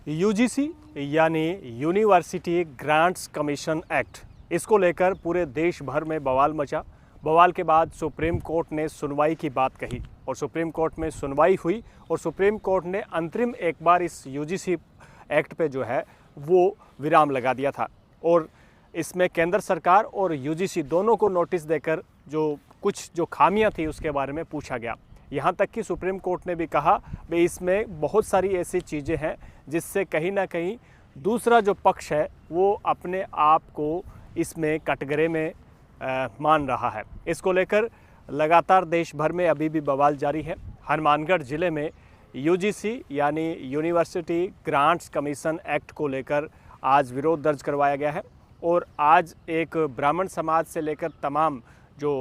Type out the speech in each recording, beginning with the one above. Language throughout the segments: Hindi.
यूजीसी यानी यूनिवर्सिटी ग्रांट्स कमीशन एक्ट, इसको लेकर पूरे देश भर में बवाल मचा। बवाल के बाद सुप्रीम कोर्ट ने सुनवाई की बात कही और सुप्रीम कोर्ट में सुनवाई हुई और सुप्रीम कोर्ट ने अंतरिम एक बार इस यूजीसी एक्ट पे जो है वो विराम लगा दिया था और इसमें केंद्र सरकार और यूजीसी दोनों को नोटिस देकर जो खामियां थी उसके बारे में पूछा गया। यहाँ तक कि सुप्रीम कोर्ट ने भी कहा भाई इसमें बहुत सारी ऐसी चीज़ें हैं जिससे कहीं ना कहीं दूसरा जो पक्ष है वो अपने आप को इसमें कटघरे में मान रहा है। इसको लेकर लगातार देश भर में अभी भी बवाल जारी है। हनुमानगढ़ ज़िले में यूजीसी यानी यूनिवर्सिटी ग्रांट्स कमीशन एक्ट को लेकर आज विरोध दर्ज करवाया गया है और आज एक ब्राह्मण समाज से लेकर तमाम जो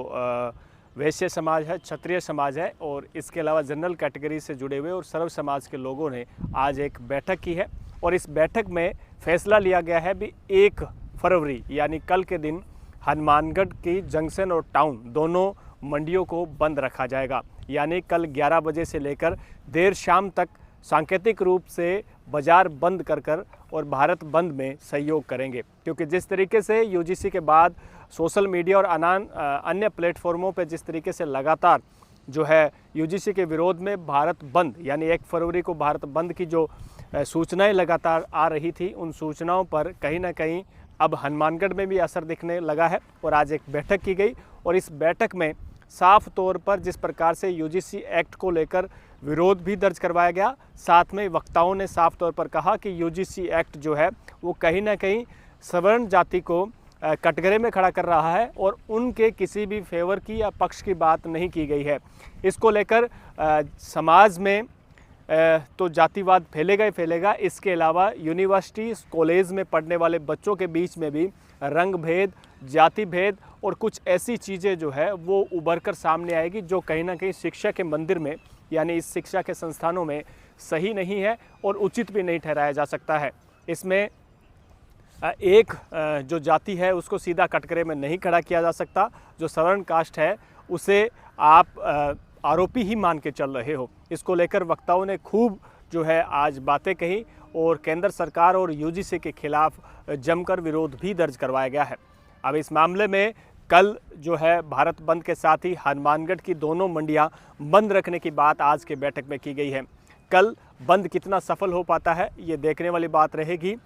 वैश्य समाज है, क्षत्रिय समाज है और इसके अलावा जनरल कैटेगरी से जुड़े हुए और सर्व समाज के लोगों ने आज एक बैठक की है और इस बैठक में फैसला लिया गया है भी 1 फरवरी यानी कल के दिन हनुमानगढ़ की जंक्शन और टाउन दोनों मंडियों को बंद रखा जाएगा। यानी कल 11 बजे से लेकर देर शाम तक सांकेतिक रूप से बाज़ार बंद कर और भारत बंद में सहयोग करेंगे, क्योंकि जिस तरीके से यूजीसी के बाद सोशल मीडिया और अन्य प्लेटफॉर्मों पर जिस तरीके से लगातार जो है यूजीसी के विरोध में भारत बंद यानी 1 फरवरी को भारत बंद की जो सूचनाएं लगातार आ रही थी, उन सूचनाओं पर कहीं ना कहीं अब हनुमानगढ़ में भी असर दिखने लगा है और आज एक बैठक की गई और इस बैठक में साफ तौर पर जिस प्रकार से यूजीसी एक्ट को लेकर विरोध भी दर्ज करवाया गया, साथ में वक्ताओं ने साफ तौर पर कहा कि यूजीसी एक्ट जो है वो कहीं ना कहीं सवर्ण जाति को कटघरे में खड़ा कर रहा है और उनके किसी भी फेवर की या पक्ष की बात नहीं की गई है। इसको लेकर समाज में तो जातिवाद फैलेगा ही फैलेगा। इसके अलावा यूनिवर्सिटी कॉलेज में पढ़ने वाले बच्चों के बीच में भी रंग भेद, जाति भेद और कुछ ऐसी चीज़ें जो है वो उभर कर सामने आएगी जो कहीं ना कहीं शिक्षा के मंदिर में यानी इस शिक्षा के संस्थानों में सही नहीं है और उचित भी नहीं ठहराया जा सकता है। इसमें एक जो जाति है उसको सीधा कटघरे में नहीं खड़ा किया जा सकता। जो सवर्ण कास्ट है उसे आप आरोपी ही मान के चल रहे हो। इसको लेकर वक्ताओं ने खूब जो है आज बातें कही और केंद्र सरकार और यूजीसी के खिलाफ जमकर विरोध भी दर्ज करवाया गया है। अब इस मामले में कल जो है भारत बंद के साथ ही हनुमानगढ़ की दोनों मंडियां बंद रखने की बात आज के बैठक में की गई है। कल बंद कितना सफल हो पाता है ये देखने वाली बात रहेगी।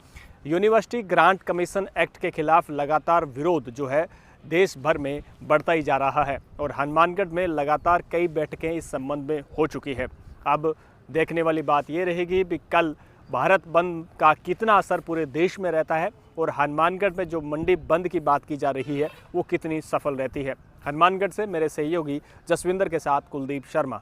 यूनिवर्सिटी ग्रांट कमीशन एक्ट के खिलाफ लगातार विरोध जो है देश भर में बढ़ता ही जा रहा है और हनुमानगढ़ में लगातार कई बैठकें इस संबंध में हो चुकी है। अब देखने वाली बात ये रहेगी कि कल भारत बंद का कितना असर पूरे देश में रहता है और हनुमानगढ़ में जो मंडी बंद की बात की जा रही है वो कितनी सफल रहती है। हनुमानगढ़ से मेरे सहयोगी जसविंदर के साथ कुलदीप शर्मा।